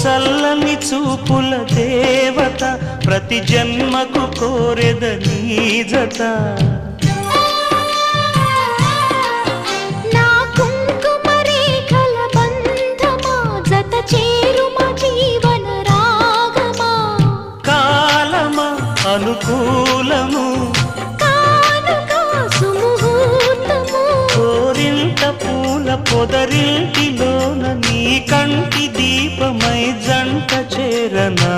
చల్లని చూపుల దేవత ప్రతి జన్మకు కోరెద నీ జత నా కుంకుమ రేఖల బంధమా జత చేరుమ జీవన రాగమా కాలమా అనుకూలము కానుక సుముహూర్తము కోరింత పూల పొదరింటిలోన నీ కంటి దీపమై జంట చేరనా